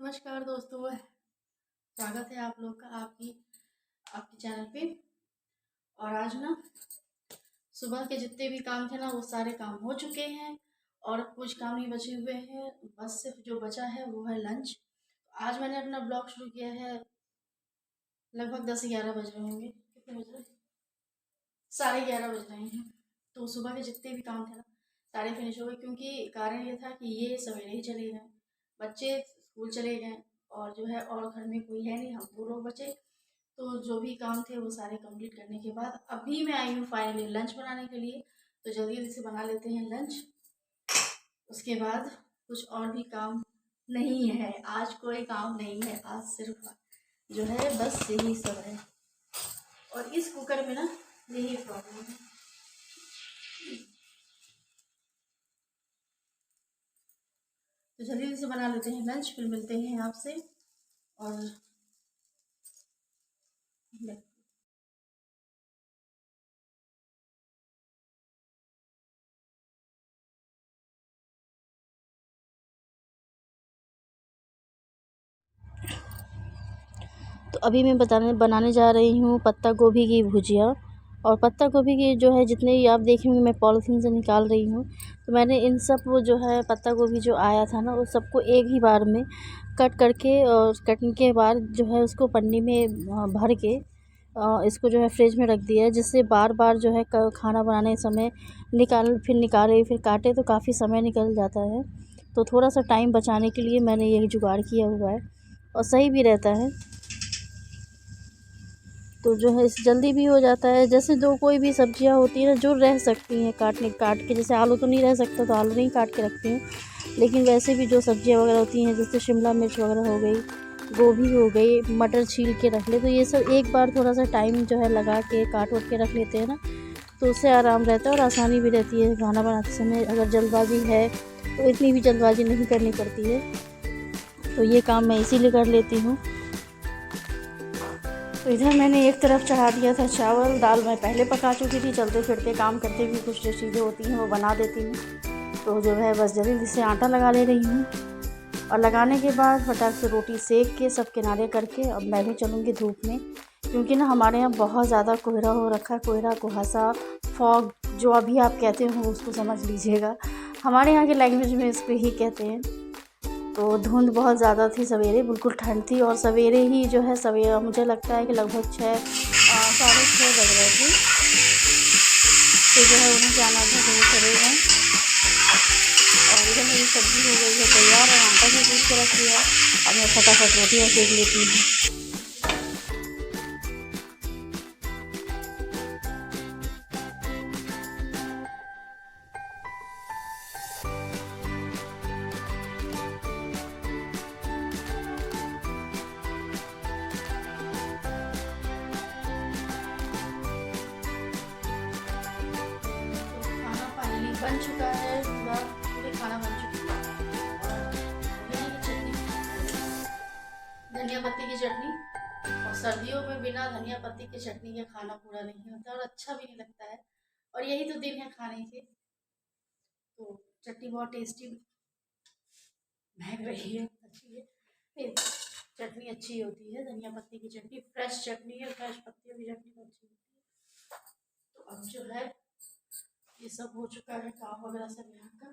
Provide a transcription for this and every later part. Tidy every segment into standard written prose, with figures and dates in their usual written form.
नमस्कार दोस्तों, स्वागत है आप लोग का आपके चैनल पे। और आज ना सुबह के जितने भी काम थे ना वो सारे काम हो चुके हैं और कुछ काम ही बचे हुए हैं। बस सिर्फ जो बचा है वो है लंच। आज मैंने अपना ब्लॉग शुरू किया है, लगभग 10-11 बज रहे होंगे। कितने बज रहे? 11:30 बज रहे हैं। तो सुबह के जितने भी काम थे ना सारे फिनिश हो गए, क्योंकि कारण ये था कि ये सवेरे ही चले गए, बच्चे स्कूल चले गए और जो है और घर में कोई है नहीं, हम 2 लोग बचे। तो जो भी काम थे वो सारे कंप्लीट करने के बाद अभी मैं आई हूँ फाइनली लंच बनाने के लिए। तो जल्दी जल्दी से बना लेते हैं लंच। उसके बाद कुछ और भी काम नहीं है, आज कोई काम नहीं है, आज सिर्फ जो है बस यही सब है। और इस कुकर में ना यही प्रॉब्लम है। तो जल्दी जल्दी से बना लेते हैं लंच, फिर मिलते हैं आपसे। और तो अभी मैं बनाने जा रही हूँ पत्ता गोभी की भुजिया। और पत्ता गोभी की जो है जितने भी आप देखेंगे मैं पॉलीथीन से निकाल रही हूँ। तो मैंने इन सब वो जो है पत्ता गोभी जो आया था ना उस सबको एक ही बार में कट करके और कटने के बाद जो है उसको पन्नी में भर के इसको जो है फ्रिज में रख दिया है, जिससे बार बार जो है खाना बनाने समय निकाले फिर काटे तो काफ़ी समय निकल जाता है। तो थोड़ा सा टाइम बचाने के लिए मैंने यही जुगाड़ किया हुआ है और सही भी रहता है। तो जो है जल्दी भी हो जाता है। जैसे जो कोई भी सब्जियां होती हैं ना जो रह सकती हैं काट के, जैसे आलू तो नहीं रह सकता तो आलू नहीं काट के रखती हूँ, लेकिन वैसे भी जो सब्जियां वगैरह होती हैं जैसे शिमला मिर्च वगैरह हो गई, गोभी हो गई, मटर छील के रख ले, तो ये सब एक बार थोड़ा सा टाइम जो है लगा के काट वाट के रख लेते हैं ना तो उससे आराम रहता है और आसानी भी रहती है खाना बनाते समय। अगर जल्दबाजी है तो इतनी भी जल्दबाजी नहीं करनी पड़ती है, तो ये काम मैं इसीलिए कर लेती हूँ। तो इधर मैंने एक तरफ चढ़ा दिया था चावल, दाल मैं पहले पका चुकी थी, चलते फिरते काम करते भी कुछ जो चीज़ें होती हैं वो बना देती हूँ। तो जो है बस जल्दी से आटा लगा ले रही हूँ और लगाने के बाद फटाक से रोटी सेक के सब किनारे करके अब मैं भी चलूँगी धूप में, क्योंकि ना हमारे यहाँ बहुत ज़्यादा कोहरा हो रखा है। कोहरा, कुहासा, फॉग जो अभी आप कहते हो उसको समझ लीजिएगा, हमारे यहाँ की लैंग्वेज में इसको ही कहते हैं। तो धुंध बहुत ज़्यादा थी, सवेरे बिल्कुल ठंड थी और सवेरे ही जो है सवेरा मुझे लगता है कि लगभग 6 साढ़े 6 बज रहे थे। तो जो है उन्हें जाना था तो वो चले गए। और इधर मेरी सब्ज़ी हो गई है तैयार और आटा भी गूँथ के रख दिया। अब मैं फटाफट रोटियाँ सेक लेती हूँ। खाना फाइनली बन चुका है, पूरा पूरे खाना बन चुका है। और धनिया की चटनी, धनिया पत्ती की चटनी। और सर्दियों में बिना धनिया पत्ती की चटनी के खाना पूरा नहीं होता और अच्छा भी नहीं लगता है। और यही तो दिन है खाने के। तो चटनी बहुत टेस्टी महक रही है, अच्छी है। फिर चटनी अच्छी होती है, धनिया पत्ती की चटनी फ्रेश चटनी है, फ्रेश पत्तियों की चटनी अच्छी होती है। तो अब जो है ये सब हो चुका है काम वगैरह सब यहाँ का।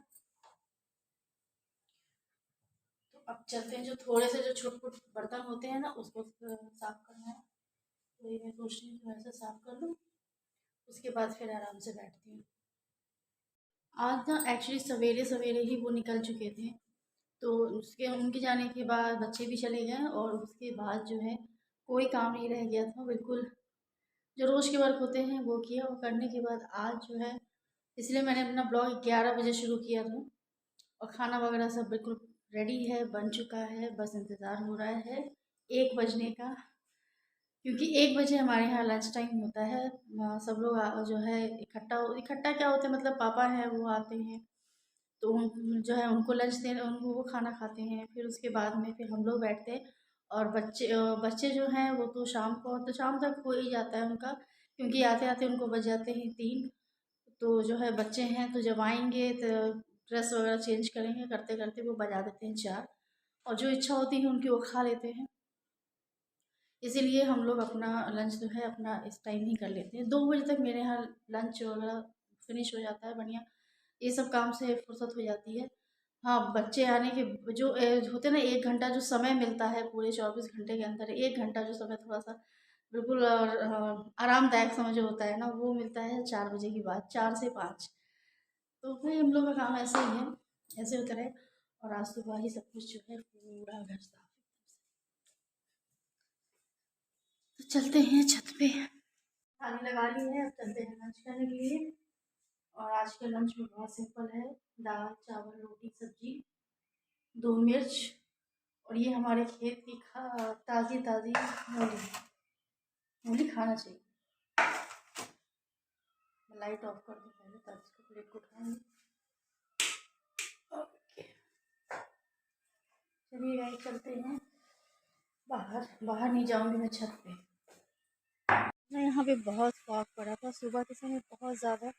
तो अब चलते हैं, जो थोड़े से जो छोटे छोटे बर्तन होते हैं ना उसको साफ करना है। तो ये मैं सोच रही हूँ थोड़ा सा साफ कर लूँ, उसके बाद फिर आराम से बैठती हूँ। आज ना एक्चुअली सवेरे सवेरे ही वो निकल चुके थे, तो उसके उनके जाने के बाद बच्चे भी चले गए और उसके बाद जो है कोई काम नहीं रह गया था बिल्कुल। जो रोज़ के वर्क होते हैं वो किया, वो करने के बाद आज जो है, इसलिए मैंने अपना ब्लॉग 11 बजे शुरू किया था। और खाना वगैरह सब बिल्कुल रेडी है, बन चुका है, बस इंतज़ार हो रहा है 1 बजने का, क्योंकि 1 बजे हमारे यहाँ लंच टाइम होता है। सब लोग जो है इकट्ठा क्या होता है, मतलब पापा हैं वो आते हैं, तो जो है उनको लंच देना, उनको वो खाना खाते हैं, फिर उसके बाद में फिर हम लोग बैठते हैं। और बच्चे जो हैं वो तो शाम तक हो ही जाता है उनका, क्योंकि आते आते उनको बज जाते हैं 3। तो जो है बच्चे हैं तो जब आएंगे तो ड्रेस वगैरह चेंज करेंगे, करते करते वो बजा देते हैं 4। और जो इच्छा होती है उनकी वो खा लेते हैं। इसीलिए हम लोग अपना लंच जो है अपना इस टाइम ही कर लेते हैं। 2 बजे तक मेरे यहाँ लंच वगैरह फिनिश हो जाता है बढ़िया। ये सब काम से फुर्सत हो जाती है। हाँ, बच्चे आने के जो होते हैं ना, 1 घंटा जो समय मिलता है पूरे 24 घंटे के अंदर, 1 घंटा जो समय थोड़ा-सा बिल्कुल आरामदायक समय जो होता है ना, वो मिलता है 4 बजे के बाद, 4 से 5। तो वही हम लोग का काम ऐसे ही है, ऐसे होता रहे। और आज सुबह ही सब कुछ जो है पूरा घर साफ। तो चलते हैं छत पे, थाली लगा ली है, अब चलते हैं लंच करने के लिए। और आज के लंच में बहुत सिंपल है, दाल चावल रोटी सब्जी, 2 मिर्च, और ये हमारे खेत की ताज़ी ताज़ी मूली। मूली खाना चाहिए। मैं लाइट ऑफ कर दूँ पहले, तब इसको प्लेट को उठाएंगे। ओके, चलिए गाइस चलते हैं बाहर। बाहर नहीं जाऊंगी मैं, छत पे। मैं यहाँ पे बहुत फॉग पड़ा था सुबह के समय, बहुत ज़्यादा।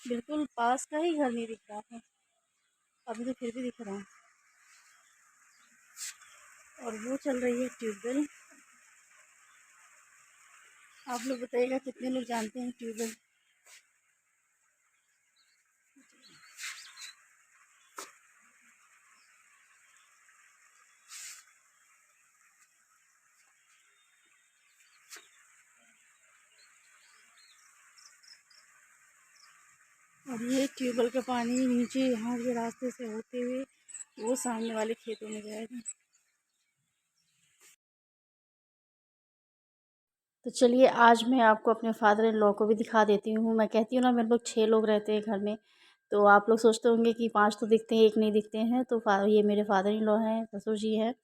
बिल्कुल पास का ही घर नहीं दिख रहा था, अभी तो फिर भी दिख रहा है। और वो चल रही है ट्यूबवेल। आप लोग बताइएगा कितने लोग जानते हैं ट्यूबवेल। और ये ट्यूबवेल का पानी नीचे यहाँ के रास्ते से होते हुए वो सामने वाले खेतों में जाएगा। तो चलिए आज मैं आपको अपने फादर इन लॉ को भी दिखा देती हूँ। मैं कहती हूँ ना, मेरे लोग 6 लोग रहते हैं घर में। तो आप लोग सोचते होंगे कि 5 तो दिखते हैं, 1 नहीं दिखते हैं। तो ये मेरे फादर इन लॉ हैं, ससुर जी हैं।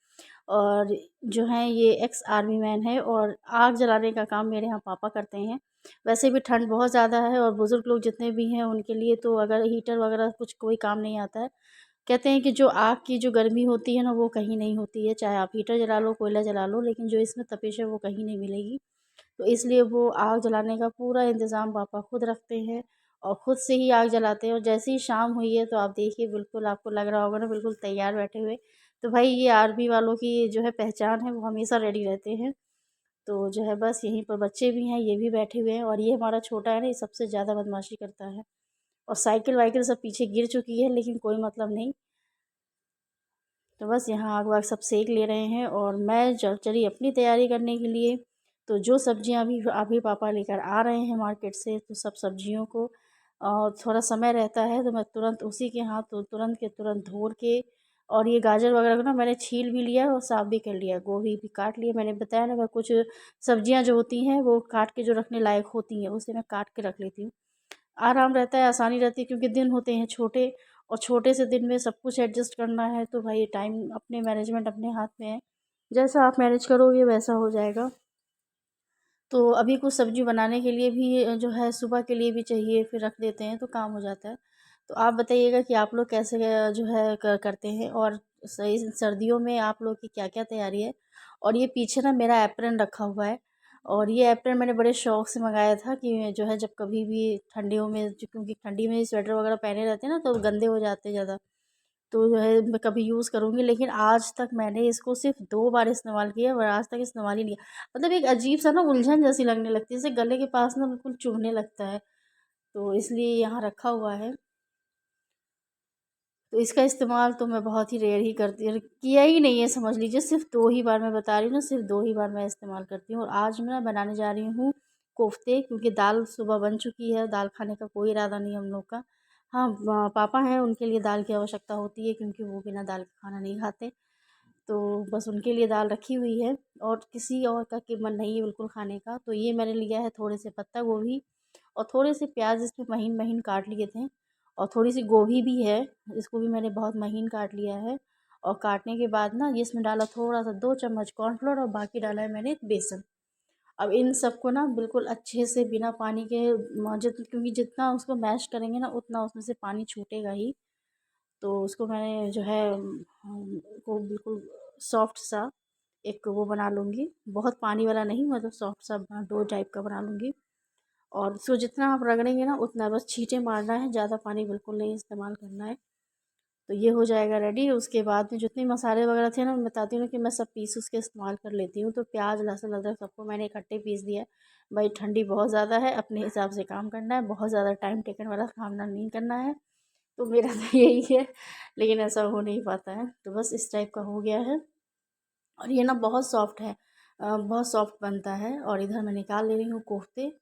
और जो हैं ये एक्स आर्मी मैन है, और आग जलाने का काम मेरे यहाँ पापा करते हैं। वैसे भी ठंड बहुत ज़्यादा है, और बुज़ुर्ग लोग जितने भी हैं उनके लिए तो अगर हीटर वगैरह कुछ कोई काम नहीं आता है। कहते हैं कि जो आग की जो गर्मी होती है ना, वो कहीं नहीं होती है, चाहे आप हीटर जला लो, कोयला जला लो, लेकिन जो इसमें तपिश है वो कहीं नहीं मिलेगी। तो इसलिए वो आग जलाने का पूरा इंतज़ाम पापा खुद रखते हैं, और ख़ुद से ही आग जलाते हैं। और जैसे ही शाम हुई है तो आप देखिए, बिल्कुल आपको लग रहा होगा ना, बिल्कुल तैयार बैठे हुए। तो भाई ये आर्मी वालों की जो है पहचान है, वो हमेशा रेडी रहते हैं। तो जो है बस यहीं पर बच्चे भी हैं, ये भी बैठे हुए हैं। और ये हमारा छोटा है ना, ये सबसे ज़्यादा बदमाशी करता है। और साइकिल वाइकिल सब पीछे गिर चुकी है, लेकिन कोई मतलब नहीं। तो बस यहाँ आग वाग सब सेक ले रहे हैं, और मैं चली अपनी तैयारी करने के लिए। तो जो सब्जियां अभी अभी पापा लेकर आ रहे हैं मार्केट से, तो सब सब्जियों को थोड़ा समय रहता है तो मैं तुरंत उसी के हाथ तो तुरंत के तुरंत धो के। और ये गाजर वगैरह को ना मैंने छील भी लिया और साफ़ भी कर लिया, गोभी भी काट लिया। मैंने बताया ना, मैं कुछ सब्जियां जो होती हैं वो काट के जो रखने लायक होती हैं उसे मैं काट के रख लेती हूँ। आराम रहता है, आसानी रहती है, क्योंकि दिन होते हैं छोटे, और छोटे से दिन में सब कुछ एडजस्ट करना है। तो भाई टाइम अपने मैनेजमेंट अपने हाथ में है, जैसा आप मैनेज करोगे वैसा हो जाएगा। तो अभी कुछ सब्ज़ी बनाने के लिए भी जो है सुबह के लिए भी चाहिए, फिर रख देते हैं तो काम हो जाता है। तो आप बताइएगा कि आप लोग कैसे जो है करते हैं, और सही सर्दियों में आप लोग की क्या-क्या तैयारी है। और ये पीछे ना मेरा एप्रन रखा हुआ है, और ये एप्रन मैंने बड़े शौक से मंगाया था कि जो है जब कभी भी ठंडियों में, क्योंकि ठंडी में स्वेटर वगैरह पहने रहते हैं ना तो गंदे हो जाते हैं ज़्यादा। तो जो है मैं कभी यूज़ करूँगी, लेकिन आज तक मैंने इसको सिर्फ़ 2 बार इस्तेमाल किया, और आज तक इस्तेमाल ही नहीं किया। मतलब एक अजीब-सा ना उलझन जैसी लगने लगती है, जैसे गले के पास ना बिल्कुल चुभने लगता है। तो इसलिए यहाँ रखा हुआ है। तो इसका इस्तेमाल तो मैं बहुत ही रेयर ही करती हूँ, किया ही नहीं है समझ लीजिए। सिर्फ़ 2 ही बार मैं बता रही हूँ ना, सिर्फ़ 2 ही बार मैं इस्तेमाल करती हूँ। और आज मैं बनाने जा रही हूँ कोफ़्ते, क्योंकि दाल सुबह बन चुकी है, दाल खाने का कोई इरादा नहीं है हम लोग का। हाँ, पापा हैं, उनके लिए दाल की आवश्यकता होती है, क्योंकि वो बिना दाल के खाना नहीं खाते। तो बस उनके लिए दाल रखी हुई है, और किसी और का कि मन नहीं है बिल्कुल खाने का। तो ये मैंने लिया है थोड़े से पत्ता गोभी, और थोड़े से प्याज इसमें महीन-महीन काट लिए थे, और थोड़ी-सी गोभी भी है, इसको भी मैंने बहुत महीन काट लिया है। और काटने के बाद ना ये इसमें डाला थोड़ा-सा 2 चम्मच कॉर्नफ्लोर, और बाकी डाला है मैंने बेसन। अब इन सबको ना बिल्कुल अच्छे से बिना पानी के क्योंकि जितना उसको मैश करेंगे ना उतना उसमें से पानी छूटेगा ही। तो उसको मैंने जो है को बिल्कुल सॉफ्ट सा एक वो बना लूँगी, बहुत पानी वाला नहीं, मतलब सॉफ्ट सा डो टाइप का बना लूँगी। और उसको जितना आप रगड़ेंगे ना उतना बस छींटे मारना है, ज़्यादा पानी बिल्कुल नहीं इस्तेमाल करना है। तो ये हो जाएगा रेडी। उसके बाद में जितने मसाले वगैरह थे ना, मैं बताती हूँ कि मैं सब पीस उसके इस्तेमाल कर लेती हूँ। तो प्याज लहसुन अदरक सबको मैंने इकट्ठे पीस दिया। भाई ठंडी बहुत ज़्यादा है, अपने हिसाब से काम करना है, बहुत ज़्यादा टाइम टेकन वाला काम ना नहीं करना है। तो मेरा तो यही है, लेकिन ऐसा हो नहीं पाता है। तो बस इस टाइप का हो गया है। और ये ना बहुत सॉफ्ट है, बहुत सॉफ्ट बनता है। और इधर मैं निकाल ले रही हूँ कोफ्ते।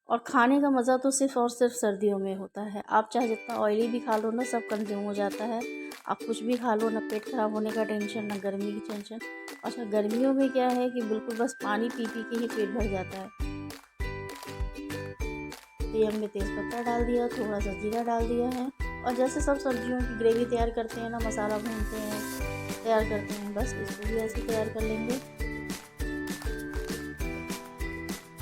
और खाने का मज़ा तो सिर्फ़ और सिर्फ सर्दियों में होता है। आप चाहे जितना ऑयली भी खा लो ना, सब कंज्यूम हो जाता है। आप कुछ भी खा लो ना, पेट ख़राब होने का टेंशन, ना गर्मी की टेंशन। अच्छा, गर्मियों में क्या है कि बिल्कुल बस पानी पी पी के ही पेट भर जाता है। तो ये हमने तेज़पत्ता डाल दिया, थोड़ा सा जीरा डाल दिया है। और जैसे सब सब्जियों की ग्रेवी तैयार करते हैं ना, मसाला भूनते हैं, तैयार करते हैं, बस इसको भी ऐसे ही तैयार कर लेंगे।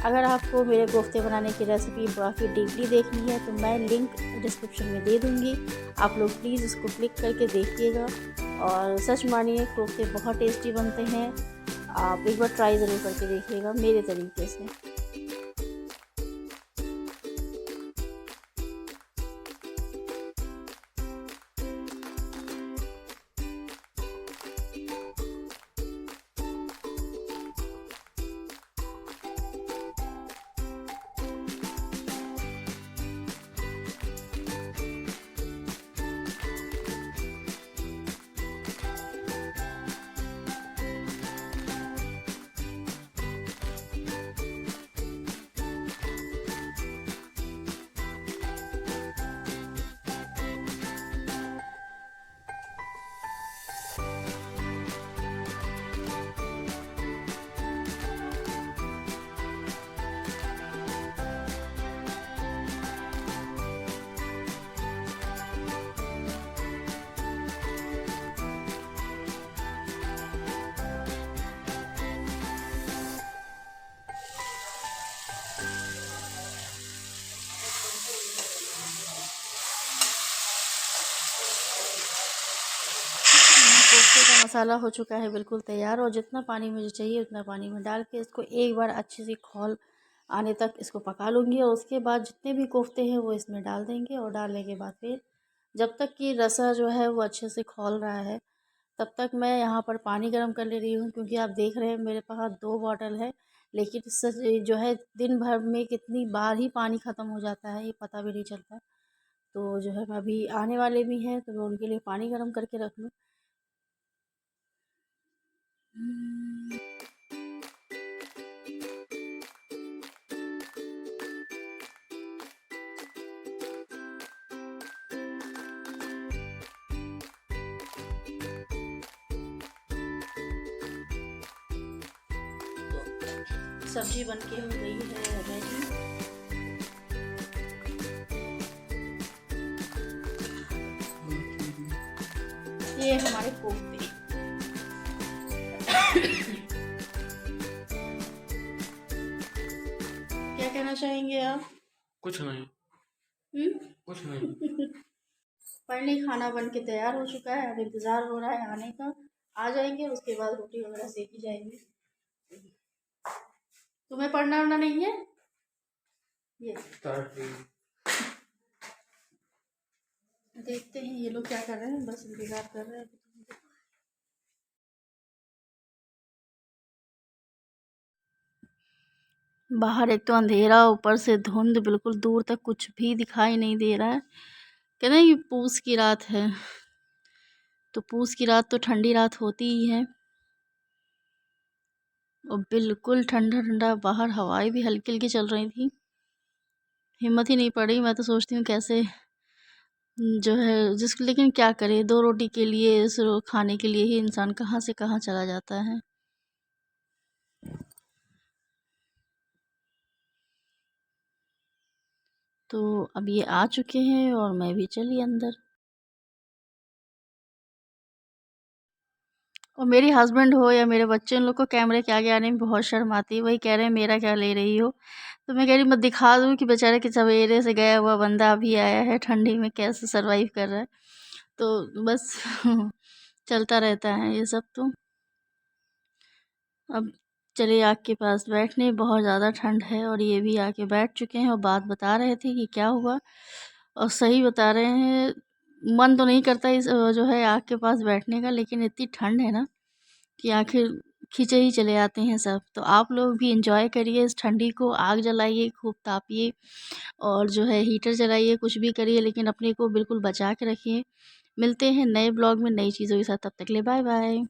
अगर आपको मेरे कोफ्ते बनाने की रेसिपी काफ़ी डीपली देखनी है तो मैं लिंक डिस्क्रिप्शन में दे दूँगी। आप लोग प्लीज़ उसको क्लिक करके देखिएगा। और सच मानिए, कोफ्ते बहुत टेस्टी बनते हैं। आप एक बार ट्राई ज़रूर करके देखिएगा मेरे तरीके से। कोफ्ते का मसाला हो चुका है बिल्कुल तैयार। और जितना पानी मुझे चाहिए उतना पानी में डाल के इसको एक बार अच्छे से खौल आने तक इसको पका लूँगी। और उसके बाद जितने भी कोफ्ते हैं वो इसमें डाल देंगे। और डालने के बाद फिर जब तक कि रसा जो है वो अच्छे से खौल रहा है, तब तक मैं यहाँ पर पानी गर्म कर ले रही हूँ। क्योंकि आप देख रहे हैं मेरे पास 2 बॉटल है, लेकिन इससे जो है दिन भर में कितनी बार ही पानी ख़त्म हो जाता है ये पता भी नहीं चलता। तो जो है मैं अभी आने वाले भी हैं तो मैं उनके लिए पानी गर्म करके रख लूँ। सब्जी बनके हो गई है रेडी। ये हमारे कोफ्ते। क्या कहना चाहेंगे आप? कुछ नहीं। कुछ नहीं। फाइनली खाना बन के तैयार हो चुका है। अब इंतज़ार हो रहा है आने का। आ जाएंगे, उसके बाद रोटी वगैरह सेकी जाएंगी। तुम्हें पढ़ना वढ़ना नहीं है? ये देखते हैं ये लोग क्या कर रहे हैं, बस इंतज़ार कर रहे हैं। बाहर एक तो अंधेरा, ऊपर से धुंध, बिल्कुल दूर तक कुछ भी दिखाई नहीं दे रहा है। कहते हैं कि पूस की रात है, तो पूस की रात तो ठंडी रात होती ही है। और बिल्कुल ठंडा ठंडा बाहर, हवाएं भी हल्की हल्की चल रही थी। हिम्मत ही नहीं पड़ी। मैं तो सोचती हूँ कैसे जो है जिसको, लेकिन क्या करे, 2 रोटी के लिए, इस खाने के लिए ही इंसान कहाँ से कहाँ चला जाता है। तो अब ये आ चुके हैं और मैं भी चली अंदर। और मेरे हस्बैंड हो या मेरे बच्चे, उन लोग को कैमरे के आगे आने में बहुत शर्म आती है। वही कह रहे हैं मेरा क्या ले रही हो। तो मैं कह रही मैं दिखा दूँ कि बेचारे के सवेरे से गया हुआ बंदा अभी आया है, ठंडी में कैसे सरवाइव कर रहा है। तो बस चलता रहता है ये सब। तो अब चले आग के पास बैठने, बहुत ज़्यादा ठंड है। और ये भी आके बैठ चुके हैं और बात बता रहे थे कि क्या हुआ। और सही बता रहे हैं, मन तो नहीं करता इस जो है आग के पास बैठने का, लेकिन इतनी ठंड है ना कि आखिर खींचे ही चले आते हैं सब। तो आप लोग भी एंजॉय करिए इस ठंडी को, आग जलाइए, खूब तापिए और जो है हीटर जलाइए, कुछ भी करिए, लेकिन अपने को बिल्कुल बचा के रखिए। मिलते हैं नए ब्लॉग में नई चीज़ों के साथ, तब तक के लिए बाय बाय।